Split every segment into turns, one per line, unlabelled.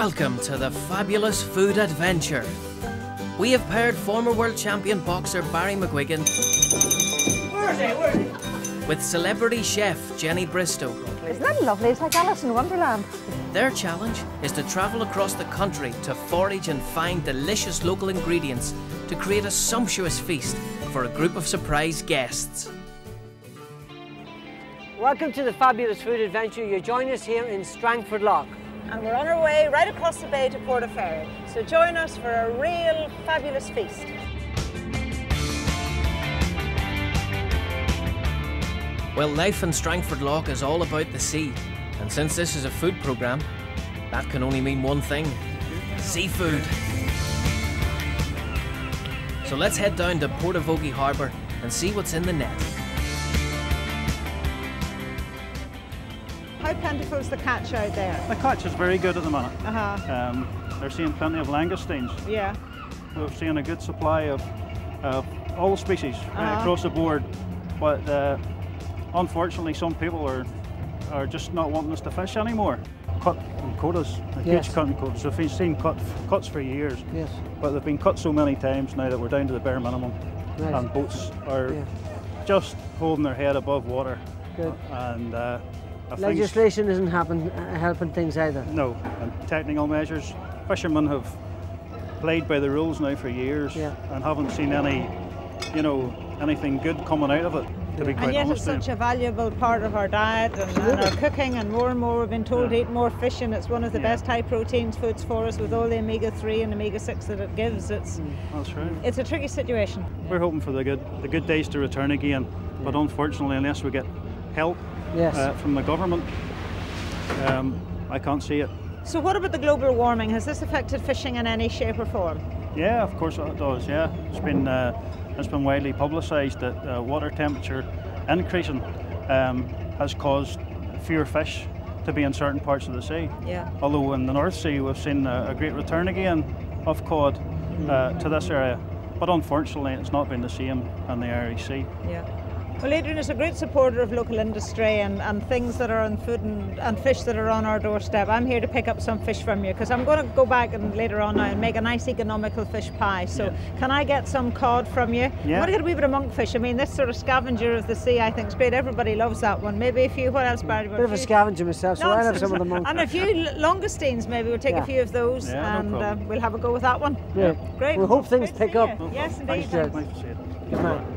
Welcome to the fabulous food adventure. We have paired former world champion boxer Barry McGuigan with celebrity chef Jenny Bristow.
Isn't that lovely? It's like Alice in Wonderland.
Their challenge is to travel across the country to forage and find delicious local ingredients to create a sumptuous feast for a group of surprise guests.
Welcome to the fabulous food adventure. You join us here in Strangford Lough.
And we're on our way right across the bay to Portaferry. So join us for a real fabulous feast.
Well, life in Strangford Lough is all about the sea. And since this is a food programme, that can only mean one thing: seafood. So let's head down to Portavogie Harbour and see what's in the net.
How plentiful is the catch out there?
The catch is very good at the minute. They're seeing plenty of langoustines.
Yeah.
We're seeing a good supply of all species across the board. But unfortunately, some people are just not wanting us to fish anymore. Cut and quotas, huge cutting quotas. We've seen cuts for years. Yes. But they've been cut so many times now that we're down to the bare minimum. Right. And boats are just holding their head above water.
Good.
And
legislation isn't helping things either.
No, and technical measures. Fishermen have played by the rules now for years and haven't seen any, anything good coming out of it. To be quite
and yet
honest,
it's such a valuable part of our diet and our cooking, and more we've been told to eat more fish, and it's one of the best high protein foods for us with all the omega-3 and omega-6 that it gives. That's right. It's a tricky situation.
We're hoping for the good days to return again, but unfortunately, unless we get help from the government, I can't see it.
So what about the global warming? Has this affected fishing in any shape or form?
Yeah, of course it does. Yeah, it's been widely publicised that water temperature increasing has caused fewer fish to be in certain parts of the sea. Yeah. Although in the North Sea we've seen a great return again of cod to this area, but unfortunately it's not been the same in the Irish Sea. Yeah.
Well, Adrian is a great supporter of local industry and things that are on food and fish that are on our doorstep. I'm here to pick up some fish from you because I'm going to go back and later on now and make a nice economical fish pie. So can I get some cod from you? Yeah. I'm going to get a wee bit of monkfish. I mean, this sort of scavenger of the sea I think is great. Everybody loves that one. Maybe a few, what else, Barry?
A bit of a scavenger myself, so I'll have some of the monkfish.
And a few langoustines, maybe we'll take a few of those and we'll have a go with that one.
Yeah.
Great.
We hope things pick up.
Yes, indeed.
Nice to see you.
Good night.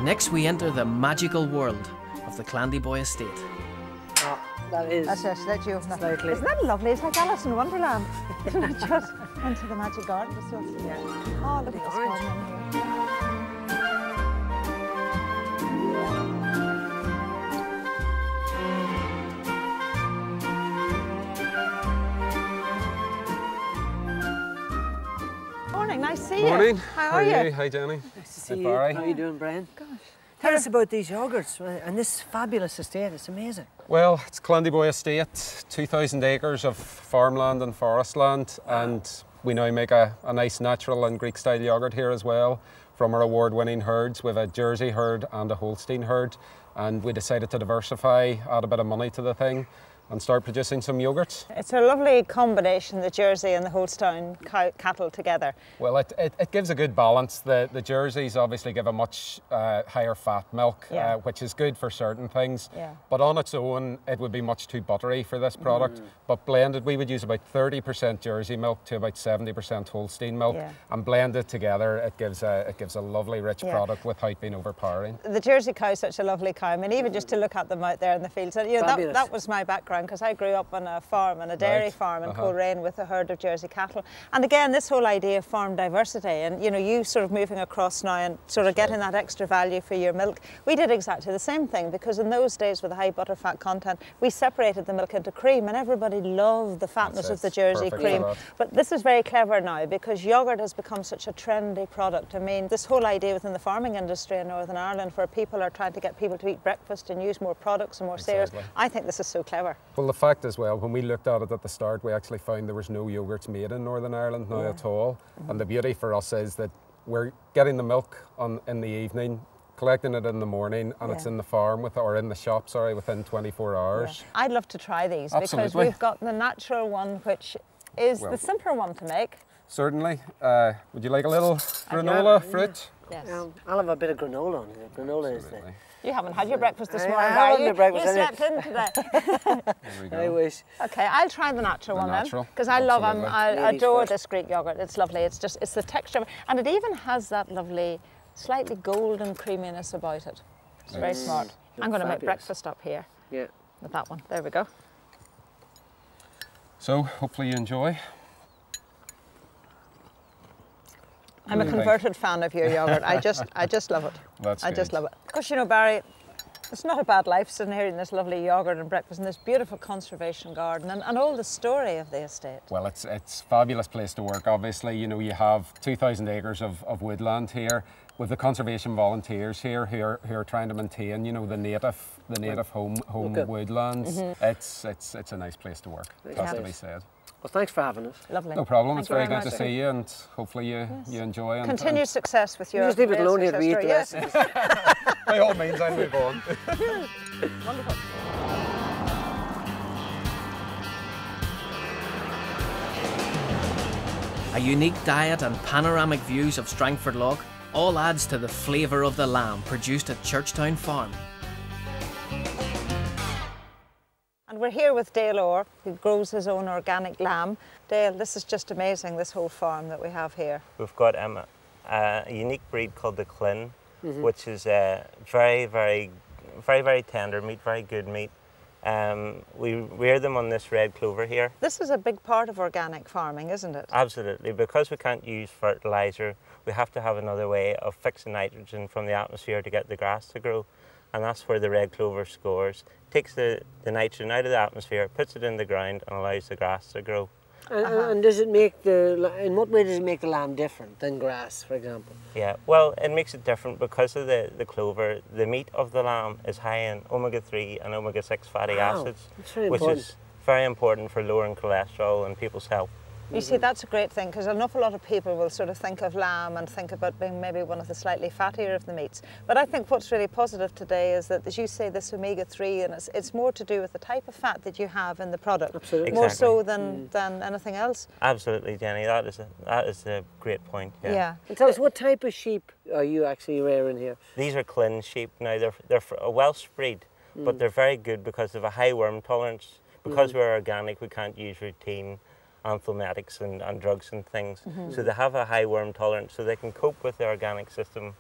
Next we enter the magical world of the Clandyboy estate.
Oh, that's you. Isn't
that lovely? It's like Alice in Wonderland. Just into the magic garden. Oh, look at this garden in here. Morning, nice to see you.
Morning.
How are you?
Hi, Jenny.
Nice to see you.
Barry.
How are you doing, Brian?
Gosh.
Tell us about these yoghurts and this fabulous estate. It's amazing.
Well, it's Clandyboy Estate, 2,000 acres of farmland and forest land, and we now make a nice natural and Greek-style yoghurt here as well from our award-winning herds. We have a Jersey herd and a Holstein herd, and we decided to diversify, add a bit of money to the thing, and start producing some yoghurts.
It's a lovely combination, the Jersey and the Holstein cattle together.
Well, it gives a good balance. The Jerseys obviously give a much higher fat milk, which is good for certain things. Yeah. But on its own, it would be much too buttery for this product. But blended, we would use about 30% Jersey milk to about 70% Holstein milk. Yeah. And blended together, it gives a lovely, rich product without being overpowering. The
Jersey cow is such a lovely cow. I mean, even just to look at them out there in the fields. And, that was my background, because I grew up on a farm, on a dairy farm in Coleraine with a herd of Jersey cattle. And again, this whole idea of farm diversity and, you sort of moving across now and sort of getting that extra value for your milk. We did exactly the same thing, because in those days with the high butterfat content, we separated the milk into cream, and everybody loved the fatness of the Jersey cream. But this is very clever now, because yoghurt has become such a trendy product. I mean, this whole idea within the farming industry in Northern Ireland, where people are trying to get people to eat breakfast and use more products and more cereals, I think this is so clever.
Well, the fact as well, when we looked at it at the start, we actually found there was no yoghurts made in Northern Ireland now at all. And the beauty for us is that we're getting the milk in the evening, collecting it in the morning, and it's in the farm or in the shop, sorry, within 24 hours.
Yeah. I'd love to try these because we've got the natural one, which is the simpler one to make.
Certainly. Would you like a little granola fruit?
Yes.
I'll have a bit of granola on here. Granola is there.
You haven't had your breakfast this morning,
I haven't had breakfast.
You slept in today.
There we go.
I wish.
Okay, I'll try the natural one then, because I adore this Greek yogurt. It's lovely. It's the texture, and it even has that lovely, slightly golden creaminess about it. It's very smart. I'm going to make breakfast up here.
Yeah.
With that one. There we go.
So hopefully you enjoy.
I'm a converted fan of your yogurt. I just love it. I just love it. Because you know, Barry, it's not a bad life sitting here in this lovely yogurt and breakfast in this beautiful conservation garden and all the story of the estate.
Well, it's a fabulous place to work. Obviously, you know, you have 2,000 acres of woodland here with the conservation volunteers here who are trying to maintain, you know, the native home woodlands. It's a nice place to work. It has to be said.
Well, thanks for having us.
Lovely.
No problem. It's very good to see you, and hopefully you enjoy.
Continued success with your.
Just leave it alone here to read the rest.
By all means, I'll move on.
Wonderful.
A unique diet and panoramic views of Strangford Lough all adds to the flavour of the lamb produced at Churchtown Farm.
And we're here with Dale Orr, who grows his own organic lamb. Dale, this is just amazing, this whole farm that we have here.
We've got a unique breed called the Clin, which is very, very tender meat, very good meat. We rear them on this red clover here.
This is a big part of organic farming, isn't it?
Absolutely. Because we can't use fertiliser, we have to have another way of fixing nitrogen from the atmosphere to get the grass to grow. And that's where the red clover scores. Takes the nitrogen out of the atmosphere, puts it in the ground and allows the grass to grow.
And does it make in what way does it make the lamb different than grass, for example?
Yeah, well, it makes it different because of the clover. The meat of the lamb is high in omega-3 and omega-6 fatty acids, which is very important for lowering cholesterol in people's health.
You see, that's a great thing, because an awful lot of people will sort of think of lamb and think about being maybe one of the slightly fattier of the meats. But I think what's really positive today is that, as you say, this omega-3, and it's more to do with the type of fat that you have in the product.
Absolutely.
More so than anything else.
Absolutely, Jenny. That is a great point. Yeah.
And tell us, what type of sheep are you actually rearing here?
These are Clin sheep. Now, they're a Welsh breed, but they're very good because of a high worm tolerance. Because we're organic, we can't use routine anthelmetics and drugs and things. So they have a high worm tolerance, so they can cope with the organic system,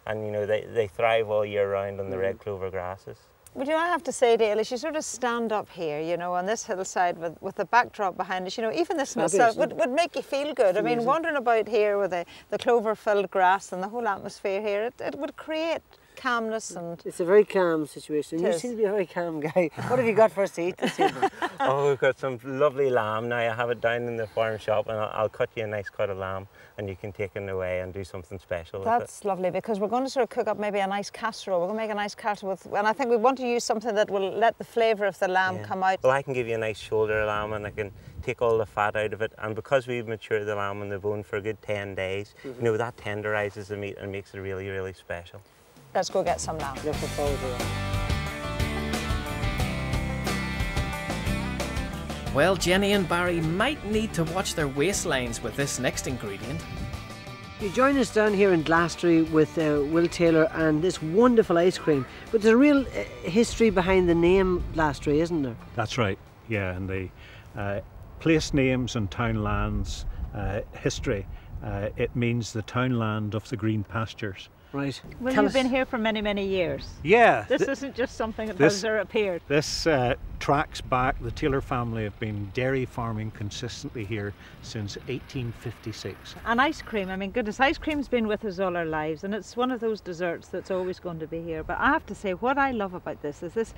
and you know they thrive all year round on the red clover grasses.
But you know, I have to say, Dale, as you sort of stand up here, you know, on this hillside with the backdrop behind us, you know, even this in itself would make you feel good. I mean, wandering about here with the clover-filled grass and the whole atmosphere here, it would create calmness. And
it's a very calm situation. You seem to be a very calm guy. What have you got for us to eat this evening?
Oh, we've got some lovely lamb. Now I have it down in the farm shop, and I'll cut you a nice cut of lamb, and you can take it away and do something special with it.
That's lovely, because we're going to sort of cook up maybe a nice casserole. We're going to make a nice casserole with, and I think we want to use something that will let the flavour of the lamb come out.
Well, I can give you a nice shoulder of lamb, and I can take all the fat out of it, and because we've matured the lamb on the bone for a good 10 days, you know, that tenderises the meat and makes it really, really special.
Let's go get some lamb.
Looking forward to that.
Well, Jenny and Barry might need to watch their waistlines with this next ingredient.
You join us down here in Glastonbury with Will Taylor and this wonderful ice cream. But there's a real history behind the name Glastonbury, isn't there?
That's right, yeah, and the place names and townlands history, it means the townland of the green pastures.
Right.
Well, you've been here for many, many years.
Yeah.
This isn't just something that has appeared.
This tracks back. The Taylor family have been dairy farming consistently here since 1856.
And ice cream, I mean, goodness, ice cream's been with us all our lives, and it's one of those desserts that's always going to be here. But I have to say, what I love about this is this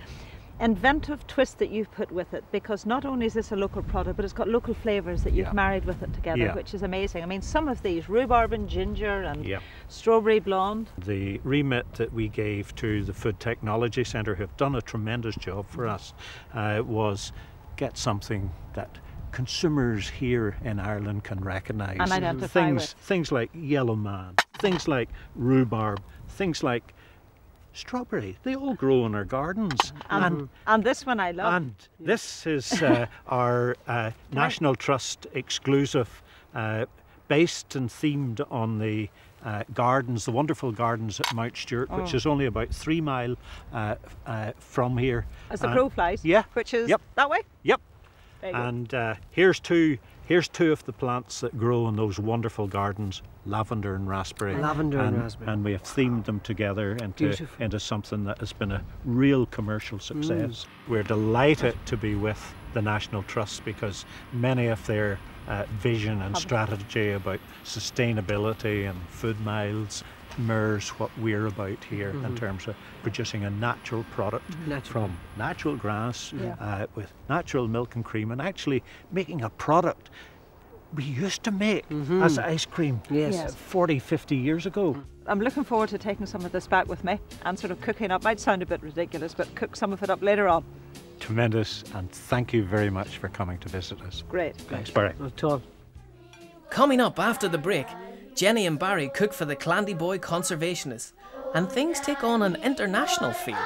inventive twist that you've put with it, because not only is this a local product, but it's got local flavours that you've married with it together, which is amazing. I mean, some of these, rhubarb and ginger and strawberry blonde.
The remit that we gave to the Food Technology Centre, who have done a tremendous job for us, was get something that consumers here in Ireland can recognise.
And identify with.
Things like yellow man, things like rhubarb, things like
strawberry. They all grow in our gardens.
And this one I love.
And this is our National Trust exclusive, based and themed on the gardens, the wonderful gardens at Mount Stewart, which is only about 3 miles from here.
As the crow flies?
Yeah.
Which is that way?
Yep. And here's two of the plants that grow in those wonderful gardens, lavender and raspberry.
Lavender and raspberry.
And we have themed them together into something that has been a real commercial success. We're delighted to be with the National Trust because many of their vision and strategy about sustainability and food miles mirrors what we're about here in terms of producing a natural product from natural grass with natural milk and cream, and actually making a product we used to make as ice cream 40, 50 years ago.
I'm looking forward to taking some of this back with me and sort of cooking up. Might sound a bit ridiculous, but cook some of it up later on.
Tremendous, and thank you very much for coming to visit us.
Great.
Thanks, Barry.
Coming up after the break, Jenny and Barry cook for the Clandy Boy conservationists, and things take on an international feel.